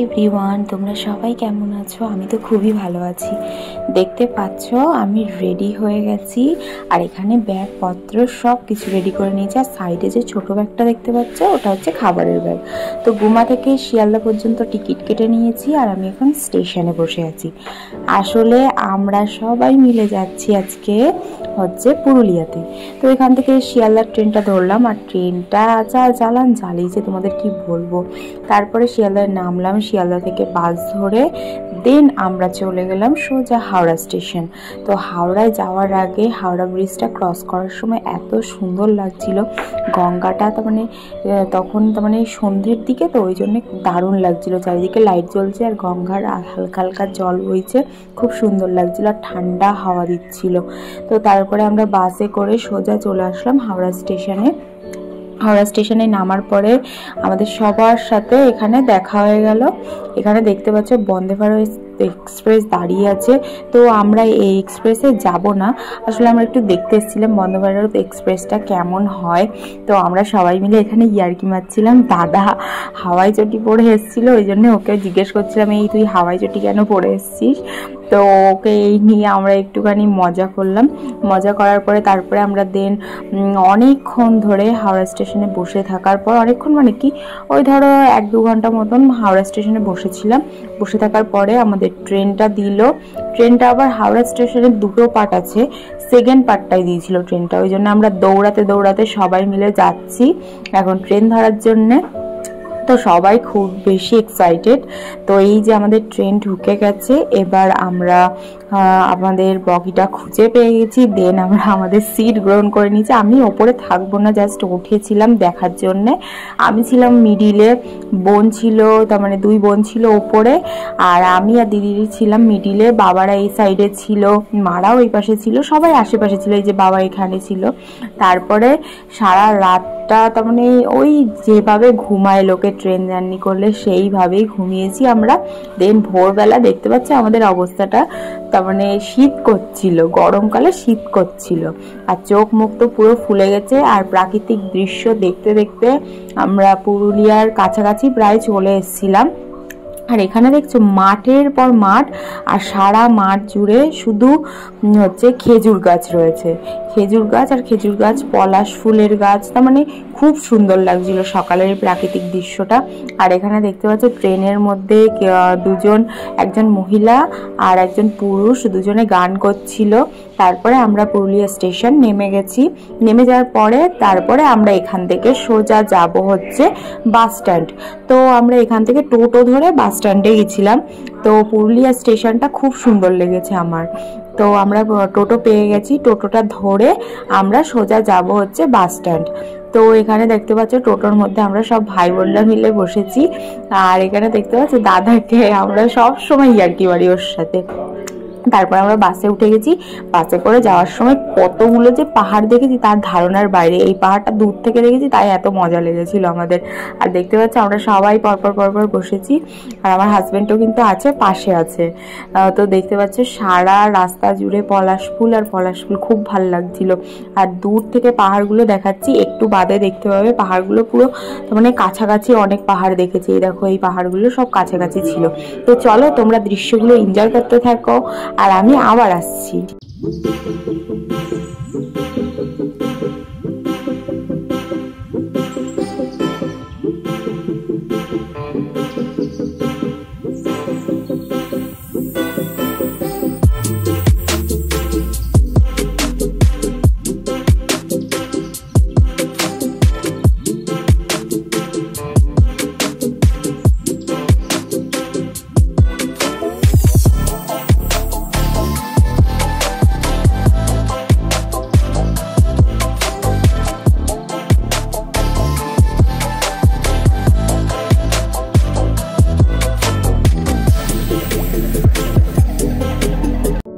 Everyone, তোমরা সবাই কেমন আছো? আমি তো খুবই ভালো আছি। দেখতে পাচ্ছ আমি রেডি হয়ে গেছি, আর এখানে ব্যাগপত্র সব কিছু রেডি করে নিয়েছি। আর সাইডে যে ছোট ব্যাগটা দেখতে পাচ্ছ ওটা হচ্ছে খাবারের ব্যাগ। তো গুমা থেকে শিয়ালদা পর্যন্ত টিকিট কেটে নিয়েছি, আর আমি এখন স্টেশনে বসে আছি। আসলে আমরা সবাই মিলে যাচ্ছি আজকে হচ্ছে পুরুলিয়াতে। তো এখান থেকে শিয়ালদার ট্রেনটা ধরলাম, আর ট্রেনটা যা জ্বালান জ্বালিয়েছে তোমাদের কি বলবো। তারপরে শিয়ালদায় নামলাম, শিয়ালদা থেকে বাস ধরে দেন আমরা চলে গেলাম সোজা হাওড়া স্টেশন। তো হাওড়ায় যাওয়ার আগে হাওড়া ব্রিজটা ক্রস করার সময় এত সুন্দর লাগছিল, গঙ্গাটা তখন সন্ধ্যের দিকে, তো ওই জন্য দারুণ লাগছিল। চারিদিকে লাইট জ্বলছে আর গঙ্গার হালকা হালকা জল বইছে, খুব সুন্দর লাগছিল আর ঠান্ডা হাওয়া দিচ্ছিল। তো তারপরে আমরা বাসে করে সোজা চলে আসলাম হাওড়া স্টেশনে। হাওড়া স্টেশনে নামার পরে আমাদের সবার সাথে এখানে দেখা হয়ে গেল। এখানে দেখতে পাচ্ছ বন্দে ভারত এক্সপ্রেস দাঁড়িয়ে আছে। তো আমরা এই এক্সপ্রেসে যাব না, আসলে আমরা একটু দেখতে এসেছিলাম বন্দে ভারত এক্সপ্রেসটা কেমন হয়। তো আমরা সবাই মিলে এখানে ইয়ার্কি মারছিলাম। দাদা হাওয়াই চটি পরে এসেছিল, ওই জন্য ওকে জিজ্ঞেস করছিলাম, এই তুই হাওয়াই চটি কেন পরে এসছিস? তো ওকে এই নিয়ে আমরা একটুখানি মজা করলাম। মজা করার পরে তারপরে আমরা অনেকক্ষণ ধরে হাওড়া স্টেশনে বসে থাকার পর, অনেকক্ষণ ওই ধরো 1-2 ঘন্টা মতন হাওড়া স্টেশনে বসেছিলাম। বসে থাকার পরে আমাদের ট্রেনটা দিল। ট্রেনটা আবার হাওড়া স্টেশনের 2টো পার্ট আছে, সেকেন্ড পার্টটাই দিয়েছিল ট্রেনটা। ওই জন্য আমরা দৌড়াতে দৌড়াতে সবাই মিলে যাচ্ছি এখন ট্রেন ধরার জন্যে। তো সবাই খুব বেশি এক্সাইটেড। তো এই যে আমাদের ট্রেন ঢুকে গেছে, এবার আমরা আমাদের বগিটা খুঁজে পেয়ে গেছি। দেন আমরা আমাদের সিট গ্রহণ করে নিয়েছি। আমি ওপরে থাকবো না, জাস্ট উঠেছিলাম দেখার জন্যে। আমি ছিলাম মিডিলে, বোন ছিল 2 বোন ছিল ওপরে, আর আমি আর দিদি ছিলাম মিডিলে। বাবারা এই সাইডে ছিল, মারাও এই পাশে ছিল, সবাই আশেপাশে ছিল। এই যে বাবা এখানে ছিল। তারপরে সারা রাতটা ওই যেভাবে ঘুমায় লোকে ট্রেন জার্নি করলে সেইভাবেই ঘুমিয়েছি আমরা। দেন ভোরবেলা দেখতে পাচ্ছি আমাদের অবস্থাটা, শীত করছিল, গরমকালে শীত করছিল, আর চোখ মুখ তো পুরো ফুলে গেছে। আর প্রাকৃতিক দৃশ্য দেখতে দেখতে আমরা পুরুলিয়ার কাছাকাছি প্রায় চলে এসেছিলাম। আর এখানে দেখছো মাঠের পর মাঠ, আর সারা মাঠ জুড়ে শুধু হচ্ছে খেজুর গাছ রয়েছে, খেজুর গাছ আর খেজুর গাছ, পলাশ ফুলের গাছ। খুব সুন্দর লাগছিল সকালের প্রাকৃতিক দৃশ্যটা। আর এখানে দেখতে পাচ্ছ ট্রেনের মধ্যে একজন মহিলা আর একজন পুরুষ দুজনে গান করছিল। তারপরে আমরা পুরুলিয়া স্টেশন নেমে গেছি। নেমে যাওয়ার পরে তারপরে আমরা এখান থেকে সোজা যাব হচ্ছে বাস স্ট্যান্ড। তো আমরা এখান থেকে টোটো ধরে বাস স্ট্যান্ডে গেছিলাম। তো পুরুলিয়া স্টেশনটা খুব সুন্দর লেগেছে আমার। তো আমরা টোটো পেয়ে গেছি, টোটোটা ধরে আমরা সোজা যাব হচ্ছে বাস স্ট্যান্ড। তো এখানে দেখতে পাচ্ছ টোটোর মধ্যে আমরা সব ভাই বোনরা মিলে বসেছি। আর এখানে দেখতে পাচ্ছ দাদাকে আমরা সব সময় ইয়ার্কি মারি ওর সাথে। তারপর আমরা বাসে উঠে গেছি। বাসে করে যাওয়ার সময় কতগুলো যে পাহাড় দেখেছি তার ধারণার বাইরে। এই পাহাড়টা দূর থেকে দেখেছি, তাই এত মজা লেগেছিল আমাদের। আর দেখতে পাচ্ছি আমরা সবাই পরপর বসেছি, আর আমার হাজবেন্ডও কিন্তু আছে, পাশে আছে। তো দেখতে পাচ্ছি সারা রাস্তা জুড়ে পলাশ ফুল আর পলাশ ফুল, খুব ভালো লাগছিল। আর দূর থেকে পাহাড়গুলো দেখাচ্ছি, একটু বাদে দেখতে পাবে পাহাড়গুলো পুরো কাছাকাছি অনেক পাহাড় দেখেছি। এই দেখো এই পাহাড়গুলো সব কাছাকাছি ছিল। তো চলো তোমরা দৃশ্যগুলো এনজয় করতে থাকো, আর আমি আবার আসছি।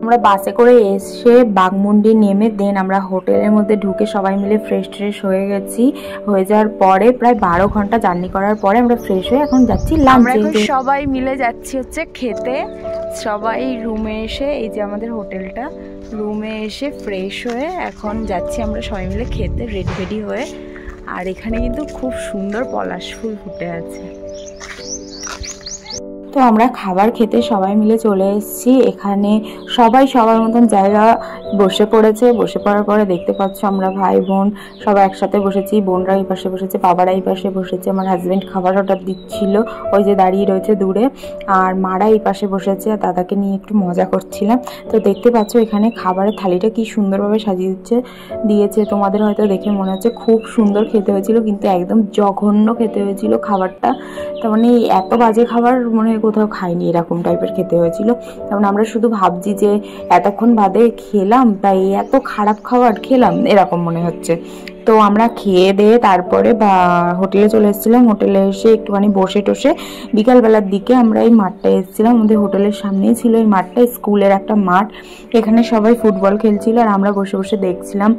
আমরা বাসে করে এসে বাঘমুন্ডি নেমে দেন আমরা হোটেলের মধ্যে ঢুকে সবাই মিলে ফ্রেশ হয়ে গেছি। হয়ে যাওয়ার পরে প্রায় 12 ঘন্টা জার্নি করার পরে আমরা ফ্রেশ হয়ে এখন যাচ্ছি লাঞ্চে। সবাই মিলে যাচ্ছি হচ্ছে খেতে। সবাই রুমে এসে, এই যে আমাদের হোটেলটা, রুমে এসে ফ্রেশ হয়ে এখন যাচ্ছি আমরা সবাই মিলে খেতে রেডি হয়ে। আর এখানে কিন্তু খুব সুন্দর পলাশ ফুল ফুটে আছে। তো আমরা খাবার খেতে সবাই মিলে চলে এসেছি। এখানে সবাই সবার মতন জায়গা বসে পড়েছে। বসে পড়ার পরে দেখতে পাচ্ছ আমরা ভাই বোন সবাই একসাথে বসেছি। বোনরা এই পাশে বসেছে, বাবারা এই পাশে বসেছে। আমার হাজব্যান্ড খাবার অর্ডার দিচ্ছিল, ওই যে দাঁড়িয়ে রয়েছে দূরে। আর মারা এই পাশে বসেছে, আর দাদাকে নিয়ে একটু মজা করছিলাম। তো দেখতে পাচ্ছ এখানে খাবারের থালিটা কি সুন্দরভাবে সাজিয়ে দিয়েছে। তোমাদের হয়তো দেখে মনে হচ্ছে খুব সুন্দর খেতে হয়েছিল, কিন্তু একদম জঘন্য খেতে হয়েছিল খাবারটা। তার মানে এত বাজে খাবার মনে কোথাও খাইনি, এরকম টাইপের খেতে হয়েছিল। তখন আমরা শুধু ভাবছি যে এতক্ষণ বাদে খেলাম, তাই এত খারাপ খাবার খেলাম এরকম মনে হচ্ছে। তো আমরা খেয়ে দিয়ে তারপরে হোটেলে চলে এসেছিলাম। হোটেলে এসে একটুখানি বসে টসে বিকালবেলার দিকে আমরা এই মাঠটায় এসেছিলাম। আমাদের হোটেলের সামনেই ছিল এই মাঠটা, স্কুলের একটা মাঠ। এখানে সবাই ফুটবল খেলছিল আর আমরা বসে বসে দেখছিলাম।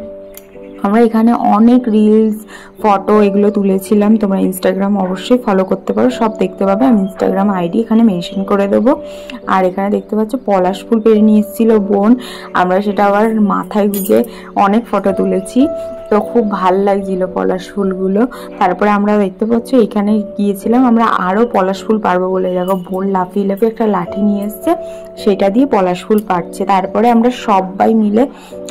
আমরা এখানে অনেক রিলস, ফটো এগুলো তুলেছিলাম। তোমরা ইনস্টাগ্রাম অবশ্যই ফলো করতে পারো, সব দেখতে পাবে। আমি ইনস্টাগ্রাম আইডি এখানে মেনশন করে দেবো। আর এখানে দেখতে পাচ্ছ পলাশ ফুল পেরে নিয়ে এসেছিল বোন, আমরা সেটা আবার মাথায় গুঁজে অনেক ফটো তুলেছি। তো খুব ভাল লাগছিল পলাশ ফুলগুলো। তারপরে আমরা দেখতে পাচ্ছ এখানে গিয়েছিলাম আমরা আরও পলাশ ফুল পারবো বলে। দেখো বোন লাফিয়ে লাফিয়ে একটা লাঠি নিয়ে এসছে, সেটা দিয়ে পলাশ ফুল পাড়ছে। তারপরে আমরা সবাই মিলে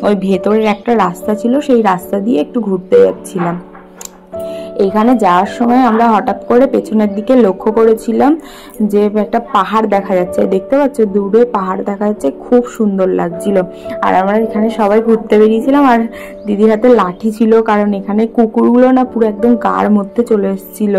ওই ভেতরের একটা রাস্তা ছিল, সেই রাস্তা দিয়ে একটু ঘুরতে যাচ্ছিলাম। এখানে যাওয়ার সময় আমরা হঠাৎ করে পেছনের দিকে লক্ষ্য করেছিলাম যে একটা পাহাড় দেখা যাচ্ছে। দেখতে পাচ্ছ দূরে পাহাড় দেখা যাচ্ছে, খুব সুন্দর লাগছিল। আর আমরা এখানে সবাই ঘুরতে বেরিয়েছিলাম, আর দিদির হাতে লাঠি ছিল, কারণ এখানে কুকুরগুলো না পুরো একদম গার মধ্যে চলে এসেছিল।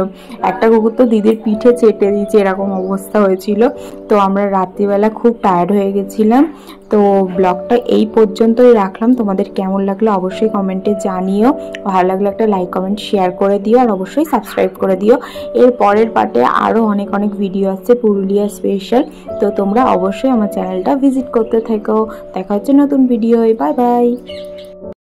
একটা কুকুর তো দিদির পিঠে চেটে দিয়েছে, এরকম অবস্থা হয়েছিল। তো আমরা রাত্রিবেলা খুব টায়ার্ড হয়ে গেছিলাম। তো ব্লগটা এই পর্যন্তই রাখলাম। তোমাদের কেমন লাগলো অবশ্যই কমেন্টে জানিও। ভালো লাগলে একটা লাইক কমেন্ট শেয়ার করে দিও, আর অবশ্যই সাবস্ক্রাইব করে দিও। এর পরের পার্টে আরও অনেক অনেক ভিডিও আসছে পুরুলিয়া স্পেশাল। তো তোমরা অবশ্যই আমার চ্যানেলটা ভিজিট করতে থেকো। দেখা হচ্ছে নতুন ভিডিও। Bye bye.